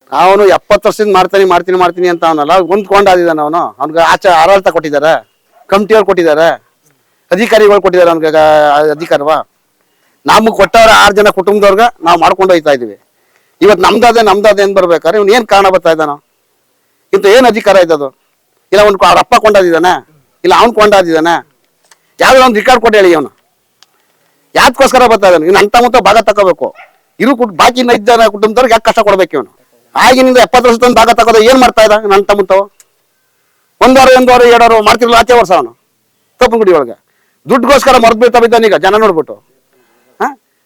ಅವನು 70 ವರ್ಷದಿಂದ ಮಾಡ್ತೀನಿ ಅಂತ ಅವನಲ್ಲ ಹೊಂದ್ಕೊಂಡಾದಿದ್ದಾನೆ ಅವನು. ಅವ್ನಿಗೆ ಆಡಳಿತ ಕೊಟ್ಟಿದ್ದಾರೆ, ಕಮಿಟಿಯವ್ರು ಕೊಟ್ಟಿದ್ದಾರೆ, ಅಧಿಕಾರಿಗಳು ಕೊಟ್ಟಿದ್ದಾರೆ ಅವ್ನಿಗೆ ಅಧಿಕಾರವಾ. ನಮಗೆ ಕೊಟ್ಟವ್ರ 6 ಜನ ಕುಟುಂಬದವ್ರಿಗೆ ನಾವು ಮಾಡ್ಕೊಂಡು ಹೋಗ್ತಾ ಇದೀವಿ. ಇವತ್ತು ನಮ್ದಾದೆ ಏನ್ ಬರ್ಬೇಕಾದ್ರೆ ಇವ್ನು ಏನ್ ಕಾರಣ ಬರ್ತಾ ಇದ್ದಾನ? ಇಂತ ಏನ್ ಅಧಿಕಾರ ಇದ್ದದು? ಇಲ್ಲ ಅವ್ರ ಅಪ್ಪ ಕೊಂಡಾದಿದ್ದಾನೆ, ಇಲ್ಲ ಅವ್ನು ಕೊಂಡಾದಿದ್ದಾನೆ, ಯಾವ್ದೋ ಒಂದು ರಿಕಾರ್ಡ್ ಕೊಟ್ಟು ಹೇಳಿ ಅವನು ಯಾವ್ದಕ್ಕೋಸ್ಕರ ಬರ್ತಾ ಇದ್ದಾನೆ? ಇವ್ನು ಅಂತ ಮುತ್ತ ಭಾಗ ತಗೋಬೇಕು. ಬಾಕಿ 5 ಜನ ಕುಟುಂಬದವ್ರಿಗೆ ಯಾಕೆ ಕಷ್ಟ ಕೊಡ್ಬೇಕು ಇವನು? ಆಗಿನಿಂದ 70 ವರ್ಷ ತಂದು ಭಾಗ ತಗೋದು ಏನ್ ಮಾಡ್ತಾ ಇದ್ದ ನನ್ನ ಮುತ್ತವ? ಒಂದವಾರ 2 ವಾರ ಮಾಡ್ತಿರ್ಲಿಲ್ಲ ಆಚೆ ವರ್ಷ ಅವನು ತಪ್ಪುಗುಡಿ ಒಳಗೆ ದುಡ್ಡುಗೋಸ್ಕರ ಮರ್ದು ಬೀಳ್ತಾ ಬಿದ್ದಾನೆ. ಈಗ ಜನ ನೋಡ್ಬಿಟ್ಟು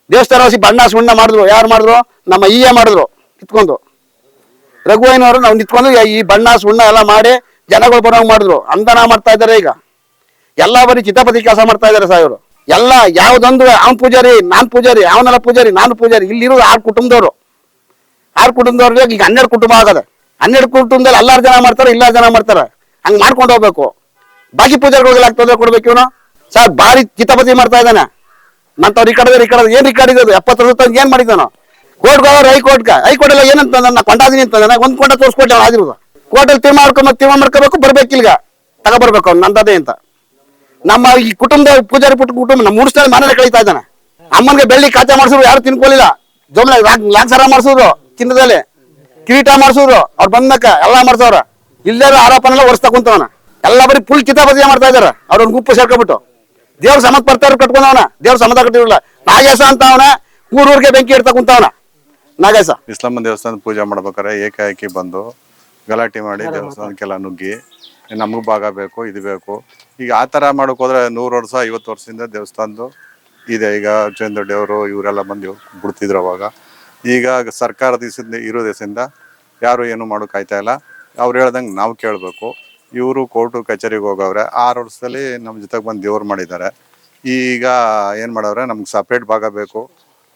ದೇವಸ್ಥಾನ ಬಣ್ಣ ಸುಣ್ಣ ಮಾಡಿದ್ರು. ಯಾರು ಮಾಡಿದ್ರು? ನಮ್ಮ ಮಾಡಿದ್ರು ಕಿತ್ಕೊಂಡು. ರಘುವಯ್ಯನವರು ನಾವು ನಿಂತ್ಕೊಂಡು ಈ ಬಣ್ಣ ಸುಣ್ಣ ಎಲ್ಲ ಮಾಡಿ ಜನಗಳು ಬರೋಂಗ್ ಮಾಡಿದ್ರು. ಅಂದನ ಮಾಡ್ತಾ ಇದ್ದಾರೆ. ಈಗ ಎಲ್ಲ ಬರೀ ಚಿತ್ತಪತಿ ಕೆಲಸ ಮಾಡ್ತಾ ಇದ್ದಾರೆ ಸಾಯವರು ಎಲ್ಲ. ಯಾವ್ದೊಂದು ಅವ್ನ್ ಪೂಜಾರಿ, ನಾನ್ ಪೂಜಾರಿ, ಅವನೆಲ್ಲ ಪೂಜಾರಿ, ನಾನು ಪೂಜಾರಿ. ಇಲ್ಲಿರೋದು 6 ಕುಟುಂಬದವರು. 6 ಕುಟುಂಬದವ್ರಿಗೆ ಈಗ 12 ಕುಟುಂಬ ಆಗದೆ. 12 ಕುಟುಂಬದಲ್ಲಿ ಎಲ್ಲಾರು ಜನ ಮಾಡ್ತಾರೆ, ಇಲ್ಲ ಜನ ಮಾಡ್ತಾರೆ. ಹಂಗ್ ಮಾಡ್ಕೊಂಡು ಹೋಗ್ಬೇಕು. ಬಾಕಿ ಪೂಜಾರಿಗಳಿಗೆ ಆಗ್ತದೆ ಕೊಡ್ಬೇಕು ಇವನು. ಸರ್ ಭಾರಿ ಚಿತ್ತಪತಿ ಮಾಡ್ತಾ ಇದ್ದಾನೆ. ಮಂತವ್ರು ಈ ಕಡೆ ಏನ್ ರಿಕಾರ್ಡ್ ಇದ್ದು 70 ವರ್ಷ ಏನ್ ಮಾಡಿದ್ದಾನೋ? ಕೋರ್ಟ್ಗೆ ಹೋಗೋರು ಹೈಕೋರ್ಟ್ ಎಲ್ಲ ಏನಂತ ನನ್ನ ಕೊಂಡಾದಿನಿ ಅಂತ ಒಂದ್ ಕೊಂಡ ತೋರಿಸ್ಕೊಟ್ಟೆ ಆಗಿರೋದು. ಕೋರ್ಟಲ್ಲಿ ತೀರ್ಮಾನ ಮಾಡ್ಕೋಬೇಕು, ಬರ್ಬೇಕಿಲ್ಗ ತಗೊಬರ್ಬೇಕು ಅವ್ನು ನಂದದೇ ಅಂತ. ನಮ್ಮ ಈ ಕುಟುಂಬದ ಪೂಜಾರಿ ಕುಟುಂಬ ನಮ್ಮ 3 ಸ್ಥಳ ಮನೇಲಿ ಕಳೀತಾ ಇದ್ದಾನೆ. ಅಮ್ಮನ್ಗೆ ಬೆಳ್ಳಿ ಕಾಚಾ ಮಾಡಿಸಿದ್ರು, ಯಾರು ತಿನ್ಕೊಳ್ಳಿಲ್ಲ. ಜೋಮ್ಲ ಲಾಕ್ಸರ ಮಾಡಿಸಿದ್ರು, ಚಿನ್ನದಲ್ಲಿ ಕಿರೀಟ ಮಾಡಿಸಿದ್ರು. ಅವ್ರು ಬಂದಕ್ಕ ಎಲ್ಲ ಮಾಡ್ಸವ್ರ. ಇಲ್ಲಾರ ಆರೋಪನೆಲ್ಲ ಒರೆಸ್ತಾ ಕುಂತವನ. ಎಲ್ಲ ಬರೀ ಫುಲ್ ಕಿತಾಪತಿ ಮಾಡ್ತಾ ಇದಾರೆ. ಅವ್ರೊಂದು ಗುಂಪು ಸೇರ್ಕೊಬಿಟ್ಟು ದೇವ್ರ ಸಮತ್ ಬರ್ತಾರ ಕಟ್ಕೊಂಡವನ. ದೇವ್ರ ಸಮತ ಕಟ್ಟಿರಲ್ಲ. ನಾಗೇಶ ಅಂತ ಅವನ ಊರೂರ್ಗೆ ಬೆಂಕಿ ಇಡ್ತಾ ಕುಂತವನ ನಾಗೇಶ. ಇಸ್ಲಾಮ ದೇವಸ್ಥಾನ ಪೂಜೆ ಮಾಡ್ಬೇಕಾರೆ ಏಕಾಏಕಿ ಬಂದು ಗಲಾಟೆ ಮಾಡಿ ದೇವಸ್ಥಾನಕ್ಕೆಲ್ಲ ನುಗ್ಗಿ ನಮಗೂ ಭಾಗ ಬೇಕು, ಇದು ಬೇಕು. ಈಗ ಆ ಥರ ಮಾಡೋಕೆ ಹೋದ್ರೆ 100 ವರ್ಷ 50 ವರ್ಷದಿಂದ ದೇವಸ್ಥಾನದ್ದು ಇದೆ. ಈಗ ಚಂದೊಡ್ಡಿ ಅವರು ಇವರೆಲ್ಲ ಬಂದು ಬಿಡ್ತಿದ್ರು ಅವಾಗ. ಈಗ ಸರ್ಕಾರ ಇರೋ ದಿವಸದಿಂದ ಯಾರು ಏನು ಮಾಡೋಕೆ ಆಯ್ತಾ ಇಲ್ಲ. ಅವ್ರು ಹೇಳ್ದಂಗೆ ನಾವು ಕೇಳಬೇಕು. ಇವರು ಕೋರ್ಟು ಕಚೇರಿಗೆ ಹೋಗವ್ರೆ. 6 ವರ್ಷದಲ್ಲಿ ನಮ್ಮ ಜೊತೆಗೆ ಬಂದು ದೇವ್ರು ಮಾಡಿದ್ದಾರೆ. ಈಗ ಏನು ಮಾಡವ್ರೆ, ನಮ್ಗೆ ಸಪ್ರೇಟ್ ಭಾಗ ಬೇಕು,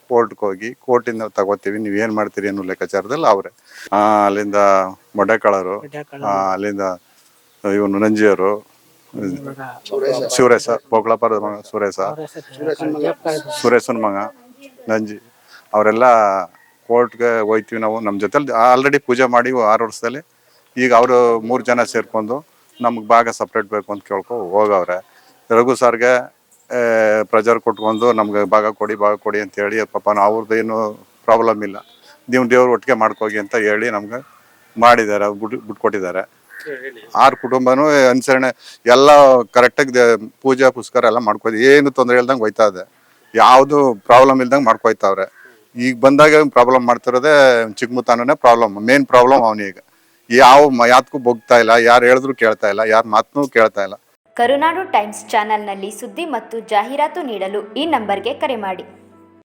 ಕೋರ್ಟ್ಗೆ ಹೋಗಿ ಕೋರ್ಟಿಂದ ತಗೋತೀವಿ, ನೀವು ಏನು ಮಾಡ್ತೀರಿ ಅನ್ನೋ ಲೆಕ್ಕಾಚಾರದಲ್ಲಿ ಅವ್ರೆ. ಅಲ್ಲಿಂದ ಮೊಡ್ಡೆಕಾಳರು, ಅಲ್ಲಿಂದ ಇವನು ನಂಜಿಯವರು, ಶಿವರೇಶ ಬೋಗ್ಲಾಪರದ ಮಗ ಸುರೇಶನ ಮಗ ನಂಜಿ, ಅವರೆಲ್ಲ ಕೋರ್ಟ್ಗೆ ಹೋಯ್ತೀವಿ ನಾವು. ನಮ್ಮ ಜೊತೆಲಿ ಆಲ್ರೆಡಿ ಪೂಜೆ ಮಾಡಿ 6 ವರ್ಷದಲ್ಲಿ. ಈಗ ಅವರು 3 ಜನ ಸೇರ್ಕೊಂಡು ನಮ್ಗೆ ಭಾಗ ಸಪ್ರೇಟ್ ಬೇಕು ಅಂತ ಹೋಗವ್ರೆ. ರಘು ಸರ್ಗೆ ಪ್ರೆಜರ್ ಕೊಟ್ಕೊಂಡು ನಮ್ಗೆ ಭಾಗ ಕೊಡಿ ಅಂತ ಹೇಳಿ, ಪಾಪ ಅವ್ರದ್ದೇನು ಪ್ರಾಬ್ಲಮ್ ಇಲ್ಲ, ನೀವು ದೇವ್ರು ಒಟ್ಟಿಗೆ ಮಾಡ್ಕೋಗಿ ಅಂತ ಹೇಳಿ ನಮ್ಗೆ ಮಾಡಿದ್ದಾರೆ, ಬಿಟ್ಕೊಟ್ಟಿದ್ದಾರೆ. 6 ಕುಟುಂಬನೂ ಅನುಸರಣೆ ಎಲ್ಲ ಕರೆಕ್ಟಾಗಿ ಪೂಜಾ ಪುಸ್ಕರ ಎಲ್ಲ ಮಾಡ್ಕೋದು, ಏನು ತೊಂದರೆ ಇಲ್ದಂಗೆ ಹೋಯ್ತಾ ಇದೆ. ಯಾವುದು ಪ್ರಾಬ್ಲಮ್ ಇಲ್ದಂಗೆ ಮಾಡ್ಕೊಯ್ತಾವ್ರೆ. ಈಗ ಬಂದಾಗ ಪ್ರಾಬ್ಲಮ್ ಮಾಡ್ತಿರೋದೇ ಚಿಕ್ಕಮುತ್ತಾನೇ ಪ್ರಾಬ್ಲಮ್, ಮೇನ್ ಪ್ರಾಬ್ಲಮ್ ಅವನಿಗೆ. ಯಾವ್ದಕ್ಕೂ ಬೊಗ್ತಾ ಇಲ್ಲ, ಯಾರು ಹೇಳಿದ್ರು ಕೇಳ್ತಾ ಇಲ್ಲ, ಯಾರ ಮಾತನ್ನೂ ಕೇಳ್ತಾ ಇಲ್ಲ. ಕರುನಾಡು ಟೈಮ್ಸ್ ಚಾನೆಲ್ನಲ್ಲಿ ಸುದ್ದಿ ಮತ್ತು ಜಾಹೀರಾತು ನೀಡಲು ಈ ನಂಬರ್ಗೆ ಕರೆ ಮಾಡಿ.